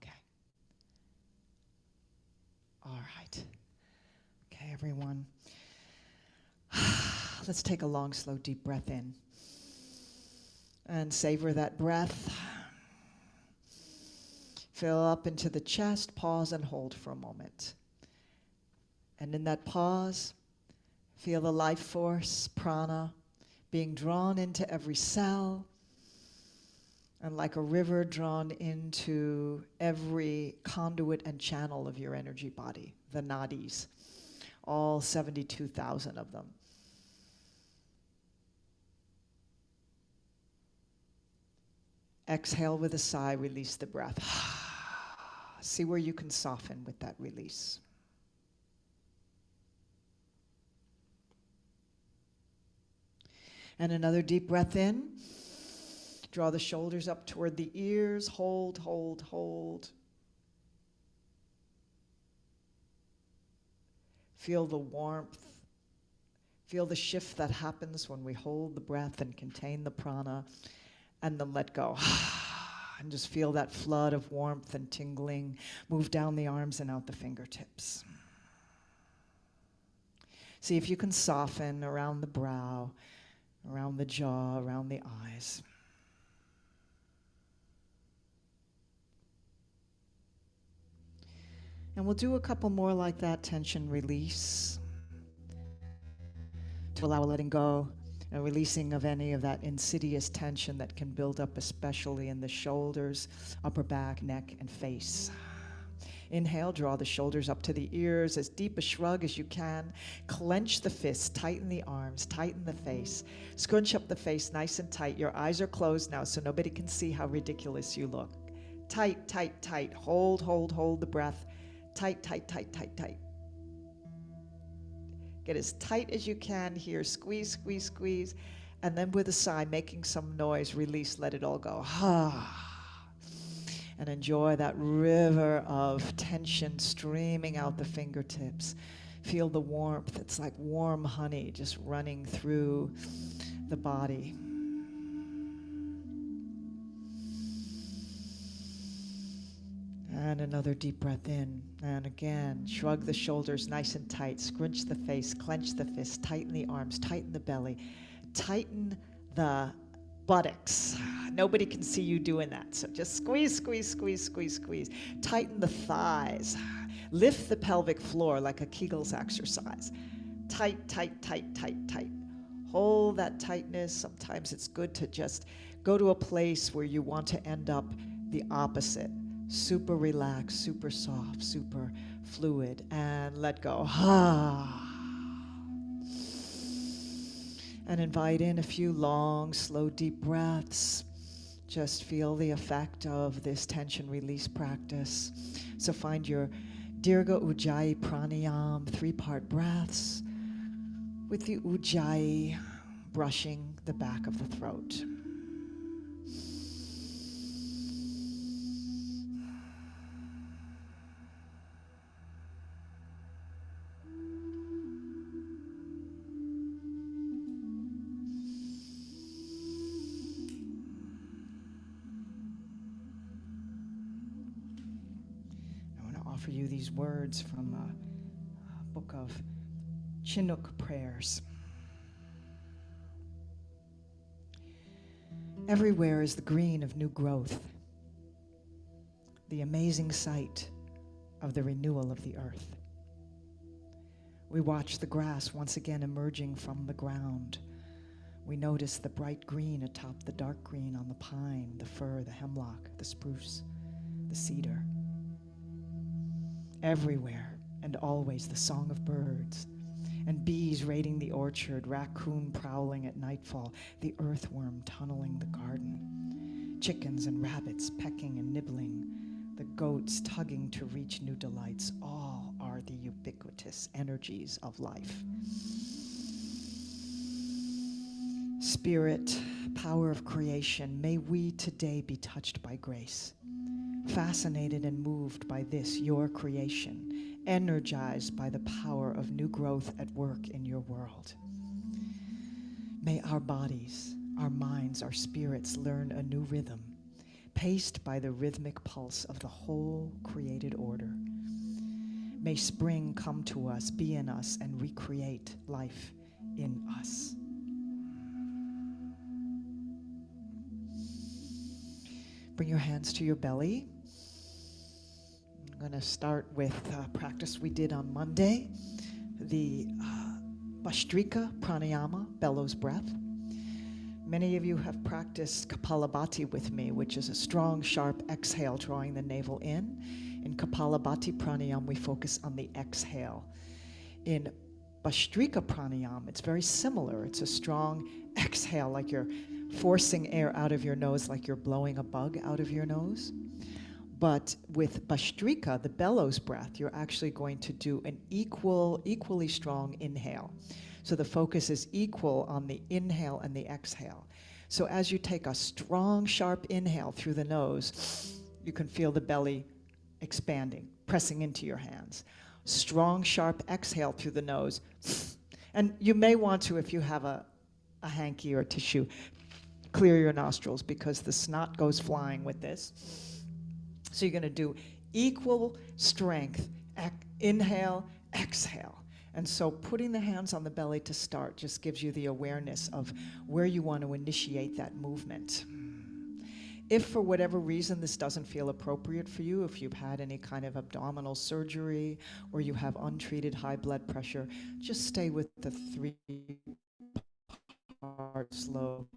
Okay. All right. Okay, everyone. Let's take a long, slow, deep breath in. And savor that breath. Fill up into the chest, pause and hold for a moment. And in that pause, feel the life force, prana, being drawn into every cell, and like a river drawn into every conduit and channel of your energy body, the nadis, all 72,000 of them. Exhale with a sigh, release the breath. See where you can soften with that release. And another deep breath in. Draw the shoulders up toward the ears. Hold, hold, hold. Feel the warmth. Feel the shift that happens when we hold the breath and contain the prana, and then let go. And just feel that flood of warmth and tingling move down the arms and out the fingertips. See if you can soften around the brow, around the jaw, around the eyes. And we'll do a couple more like that, tension release, to allow a letting go, a releasing of any of that insidious tension that can build up, especially in the shoulders, upper back, neck, and face. Inhale, draw the shoulders up to the ears, as deep a shrug as you can. Clench the fists, tighten the arms, tighten the face. Scrunch up the face nice and tight. Your eyes are closed now, so nobody can see how ridiculous you look. Tight, tight, tight. Hold, hold, hold the breath. Tight, tight, tight, tight, tight. Get as tight as you can here. Squeeze, squeeze, squeeze. And then with a sigh, making some noise, release, let it all go. And enjoy that river of tension streaming out the fingertips. Feel the warmth. It's like warm honey just running through the body. And another deep breath in. And again, shrug the shoulders nice and tight. Scrunch the face, clench the fists, tighten the arms, tighten the belly. Tighten the buttocks. Nobody can see you doing that. So just squeeze, squeeze, squeeze, squeeze, squeeze. Tighten the thighs. Lift the pelvic floor like a Kegels exercise. Tight, tight, tight, tight, tight. Hold that tightness. Sometimes it's good to just go to a place where you want to end up the opposite. Super relaxed, super soft, super fluid, and let go. And invite in a few long, slow, deep breaths. Just feel the effect of this tension release practice. So find your Dirga Ujjayi Pranayama, 3-part breaths, with the Ujjayi brushing the back of the throat. For you these words from a book of Chinook prayers. Everywhere is the green of new growth, the amazing sight of the renewal of the earth. We watch the grass once again emerging from the ground. We notice the bright green atop the dark green on the pine, the fir, the hemlock, the spruce, the cedar. Everywhere and always the song of birds, and bees raiding the orchard, raccoon prowling at nightfall, the earthworm tunneling the garden, chickens and rabbits pecking and nibbling, the goats tugging to reach new delights. All are the ubiquitous energies of life. Spirit, power of creation, may we today be touched by grace, fascinated and moved by this, your creation, energized by the power of new growth at work in your world. May our bodies, our minds, our spirits learn a new rhythm. paced by the rhythmic pulse of the whole created order. May spring come to us, be in us, and recreate life in us. Bring your hands to your belly. I'm going to start with practice we did on Monday, the Bhastrika Pranayama, bellows breath. Many of you have practiced Kapalabhati with me, which is a strong, sharp exhale, drawing the navel in. In Kapalabhati Pranayama, we focus on the exhale. In Bhastrika Pranayama, it's very similar. It's a strong exhale, like you're forcing air out of your nose, like you're blowing a bug out of your nose. But with Bhastrika, the bellows breath, you're actually going to do an equally strong inhale. So the focus is equal on the inhale and the exhale. So as you take a strong, sharp inhale through the nose, you can feel the belly expanding, pressing into your hands. Strong, sharp exhale through the nose. And you may want to, if you have a hanky or tissue, clear your nostrils because the snot goes flying with this. So you're going to do equal strength, inhale, exhale. And so putting the hands on the belly to start just gives you the awareness of where you want to initiate that movement. If for whatever reason this doesn't feel appropriate for you, if you've had any kind of abdominal surgery or you have untreated high blood pressure, just stay with the 3-part slow.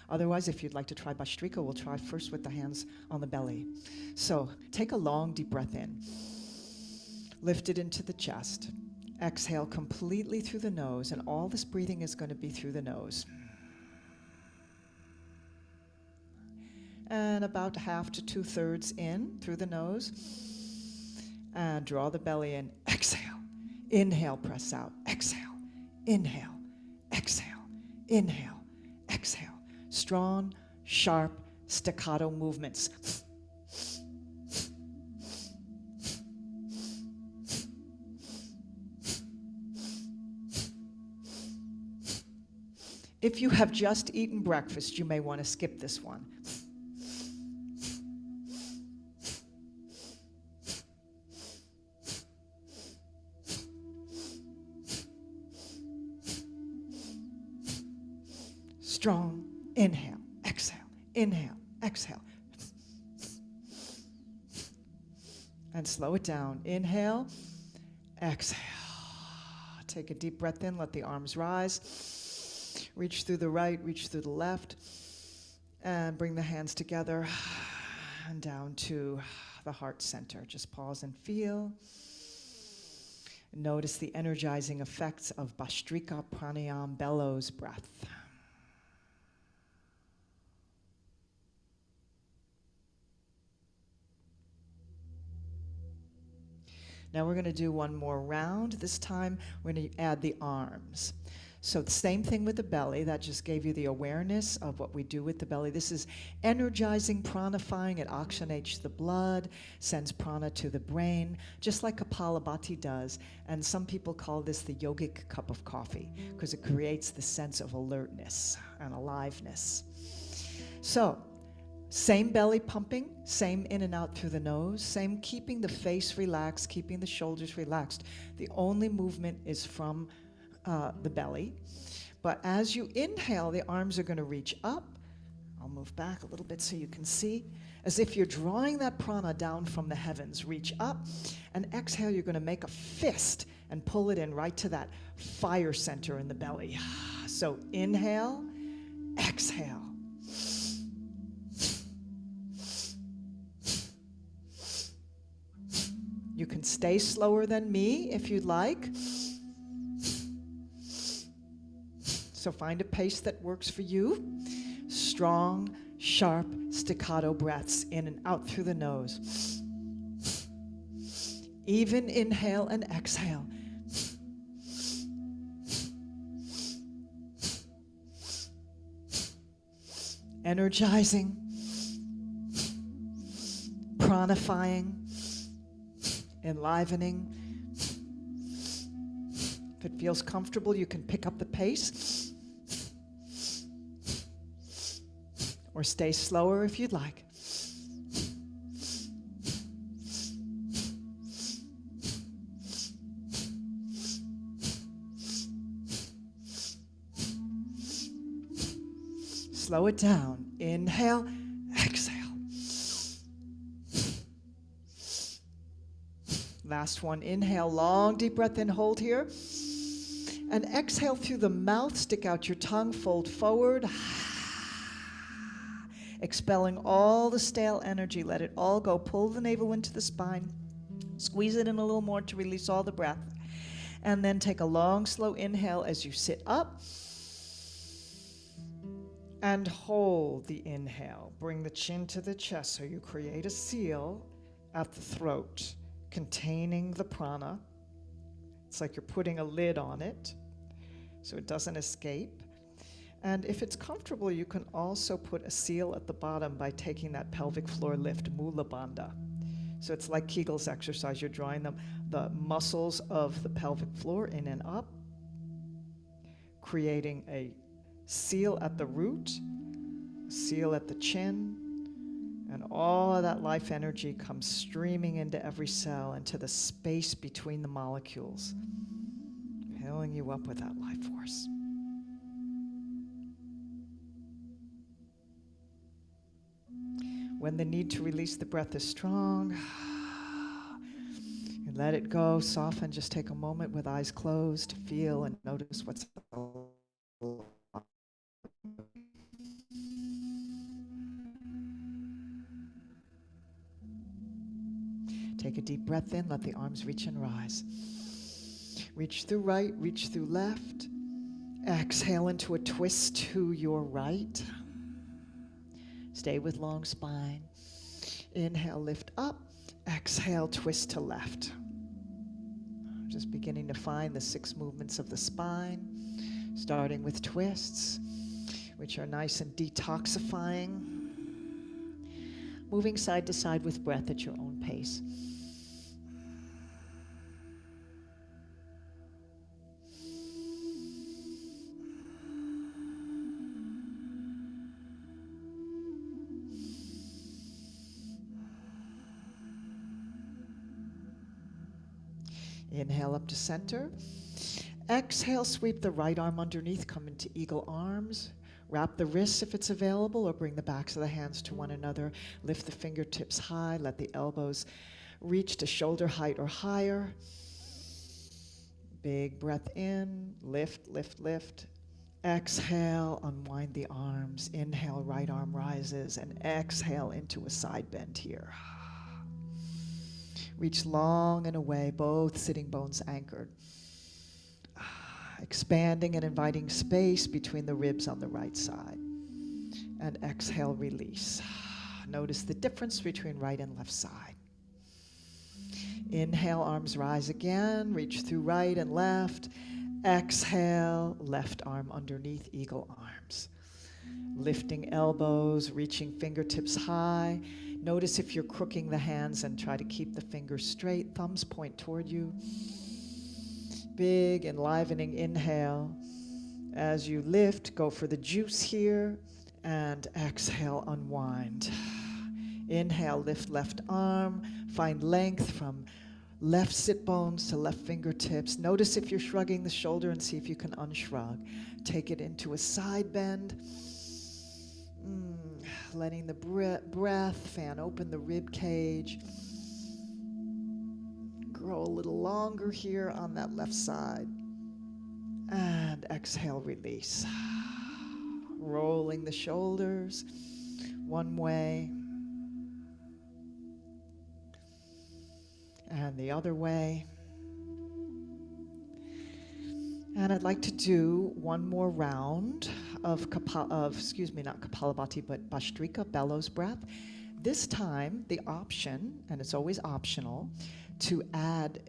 Otherwise, if you'd like to try Bhastrika, we'll try first with the hands on the belly. So take a long, deep breath in. Lift it into the chest. Exhale completely through the nose, and all this breathing is going to be through the nose. And about half to 2/3 in through the nose. And draw the belly in. Exhale. Inhale, press out. Exhale. Inhale. Exhale. Inhale. Exhale. Strong, sharp, staccato movements. If you have just eaten breakfast, you may want to skip this one. Strong, inhale, exhale, inhale, exhale. And slow it down. Inhale, exhale. Take a deep breath in, let the arms rise. Reach through the right, reach through the left, and bring the hands together and down to the heart center. Just pause and feel. Notice the energizing effects of Bhastrika Pranayama, bellows breath. Now we're going to do one more round. This time we're going to add the arms. So the same thing with the belly. That just gave you the awareness of what we do with the belly. This is energizing, pranifying. It oxygenates the blood, sends prana to the brain, just like Kapalabhati does. And some people call this the yogic cup of coffee because it creates the sense of alertness and aliveness. So same belly pumping, same in and out through the nose, same keeping the face relaxed, keeping the shoulders relaxed. The only movement is from the belly. But as you inhale, the arms are going to reach up. I'll move back a little bit so you can see. As if you're drawing that prana down from the heavens. Reach up, and exhale, you're going to make a fist and pull it in right to that fire center in the belly. So inhale, exhale. You can stay slower than me if you'd like. So find a pace that works for you. Strong, sharp, staccato breaths in and out through the nose. Even inhale and exhale. Energizing, pranifying, enlivening. If it feels comfortable, you can pick up the pace or or stay slower if you'd like. Slow it down. Inhale, exhale. Last one. Inhale, long deep breath in, hold here. And exhale through the mouth, stick out your tongue, fold forward. Expelling all the stale energy, let it all go. Pull the navel into the spine. Squeeze it in a little more to release all the breath. And then take a long, slow inhale as you sit up. And hold the inhale. Bring the chin to the chest so you create a seal at the throat, containing the prana. It's like you're putting a lid on it so it doesn't escape. And if it's comfortable, you can also put a seal at the bottom by taking that pelvic floor lift, Mula Bandha. So it's like Kegel's exercise. You're drawing the muscles of the pelvic floor in and up, creating a seal at the root, seal at the chin, and all of that life energy comes streaming into every cell, into the space between the molecules, filling you up with that life force. When the need to release the breath is strong, and let it go, soften, just take a moment with eyes closed to feel and notice what's alive. Take a deep breath in, let the arms reach and rise. Reach through right, reach through left. Exhale into a twist to your right. Stay with long spine. Inhale, lift up. Exhale, twist to left. Just beginning to find the 6 movements of the spine, starting with twists, which are nice and detoxifying. Moving side to side with breath at your own pace. Inhale up to center. Exhale, sweep the right arm underneath, come into eagle arms. Wrap the wrists if it's available, or bring the backs of the hands to one another. Lift the fingertips high, let the elbows reach to shoulder height or higher. Big breath in, lift, lift, lift. Exhale, unwind the arms. Inhale, right arm rises, and exhale into a side bend here. Reach long and away, both sitting bones anchored. Expanding and inviting space between the ribs on the right side. And exhale, release. Notice the difference between right and left side. Inhale, arms rise again. Reach through right and left. Exhale, left arm underneath, eagle arms. Lifting elbows, reaching fingertips high. Notice if you're crooking the hands and try to keep the fingers straight. Thumbs point toward you. Big enlivening inhale. As you lift, go for the juice here. And exhale, unwind. Inhale, lift left arm. Find length from left sit bones to left fingertips. Notice if you're shrugging the shoulder and see if you can unshrug. Take it into a side bend. Letting the breath fan open the rib cage. Grow a little longer here on that left side. And exhale, release. Rolling the shoulders one way and the other way. And I'd like to do one more round of not Kapalabhati, but Bhastrika, bellows breath. This time, the option, and it's always optional, to add,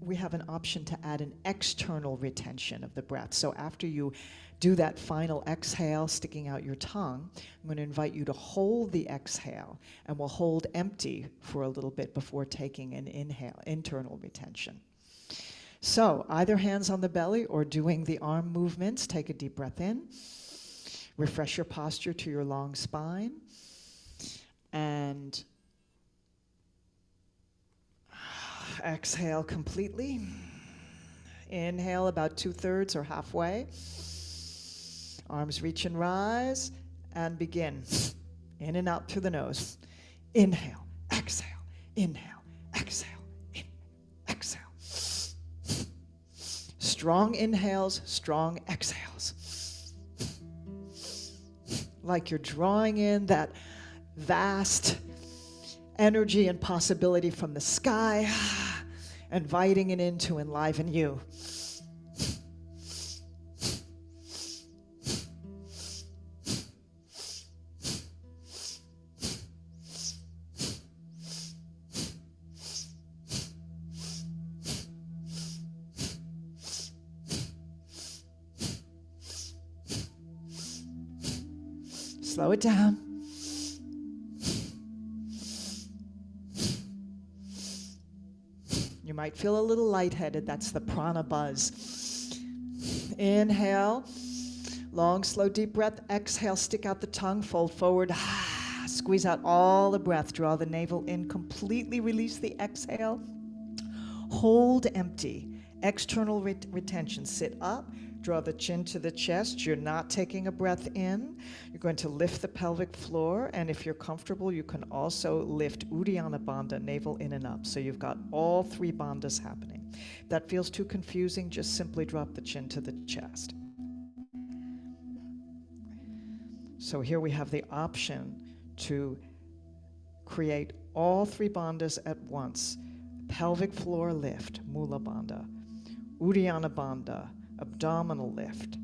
we have an option to add an external retention of the breath. So after you do that final exhale, sticking out your tongue, I'm going to invite you to hold the exhale, and we'll hold empty for a little bit before taking an inhale, internal retention. So either hands on the belly or doing the arm movements. Take a deep breath in. Refresh your posture to your long spine. And exhale completely. Inhale about 2/3 or halfway. Arms reach and rise, and begin. In and out through the nose. Inhale, exhale, inhale, exhale, exhale. Strong inhales, strong exhales. Like you're drawing in that vast energy and possibility from the sky, inviting it in to enliven you. Slow it down. You might feel a little lightheaded. That's the prana buzz. Inhale. Long, slow, deep breath. Exhale. Stick out the tongue. Fold forward. Squeeze out all the breath. Draw the navel in. Completely release the exhale. Hold empty. External retention. Sit up. Draw the chin to the chest. You're not taking a breath in. You're going to lift the pelvic floor, and if you're comfortable, you can also lift Uddiyana Bandha, navel in and up. So you've got all three bandhas happening. If that feels too confusing, just simply drop the chin to the chest. So here we have the option to create all three bandhas at once. Pelvic floor lift, Mula Bandha. Uddiyana Bandha, abdominal lift.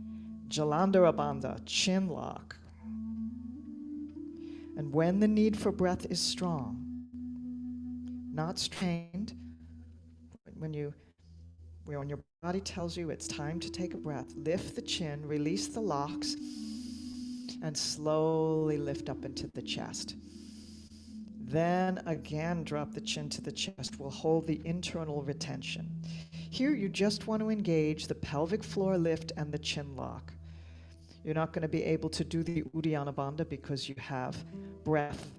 Jalandhara Bandha, chin lock. And when the need for breath is strong, not strained, when your body tells you it's time to take a breath, lift the chin, release the locks, and slowly lift up into the chest. Then again, drop the chin to the chest. We'll hold the internal retention. Here, you just want to engage the pelvic floor lift and the chin lock. You're not going to be able to do the Uddiyana Bandha because you have breath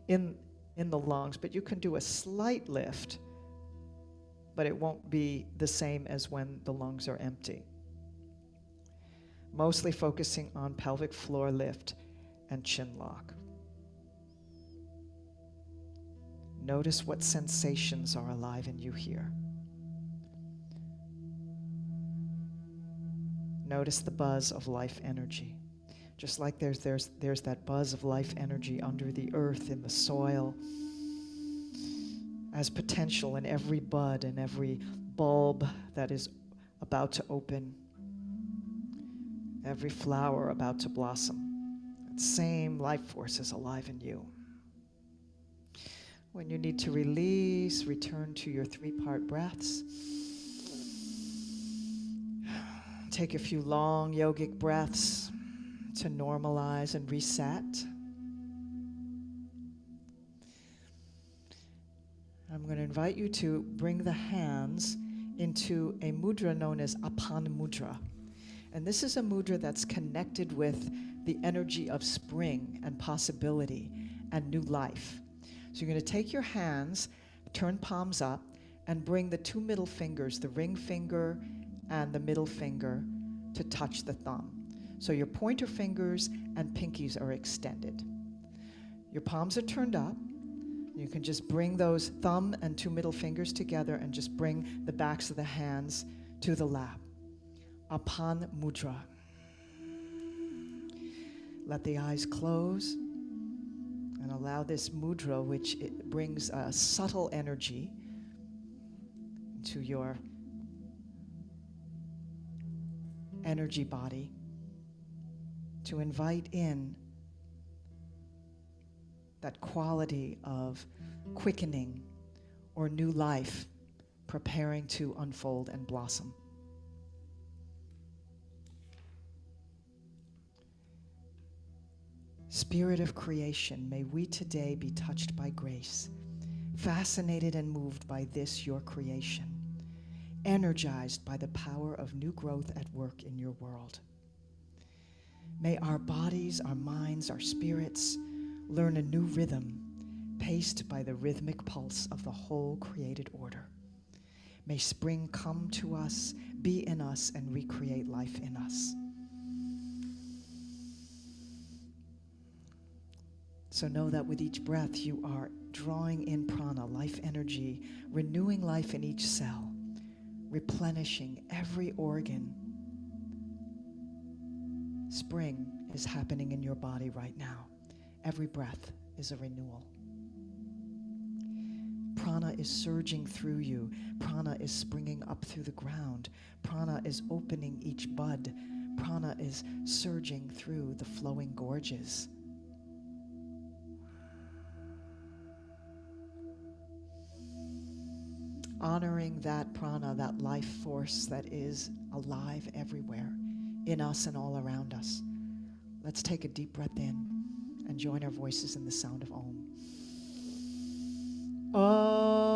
in the lungs, but you can do a slight lift, but it won't be the same as when the lungs are empty. Mostly focusing on pelvic floor lift and chin lock. Notice what sensations are alive in you here. Notice the buzz of life energy. Just like there's that buzz of life energy under the earth, in the soil, as potential in every bud and every bulb that is about to open, every flower about to blossom. That same life force is alive in you. When you need to release, return to your three-part breaths. Take a few long yogic breaths to normalize and reset. I'm going to invite you to bring the hands into a mudra known as Apan Mudra. And this is a mudra that's connected with the energy of spring and possibility and new life. So you're going to take your hands, turn palms up, and bring the two middle fingers, the ring finger and the middle finger, to touch the thumb. So your pointer fingers and pinkies are extended. Your palms are turned up. You can just bring those thumb and two middle fingers together and just bring the backs of the hands to the lap. Apan Mudra. Let the eyes close. And allow this mudra, which it brings a subtle energy into your energy body, to invite in that quality of quickening or new life preparing to unfold and blossom. Spirit of creation, may we today be touched by grace, fascinated and moved by this, your creation, energized by the power of new growth at work in your world. May our bodies, our minds, our spirits learn a new rhythm paced by the rhythmic pulse of the whole created order. May spring come to us, be in us, and recreate life in us. So know that with each breath you are drawing in prana, life energy, renewing life in each cell, replenishing every organ. Spring is happening in your body right now. Every breath is a renewal. Prana is surging through you. Prana is springing up through the ground. Prana is opening each bud. Prana is surging through the flowing gorges. Honoring that prana, that life force that is alive everywhere, in us and all around us. Let's take a deep breath in and join our voices in the sound of Om. Om.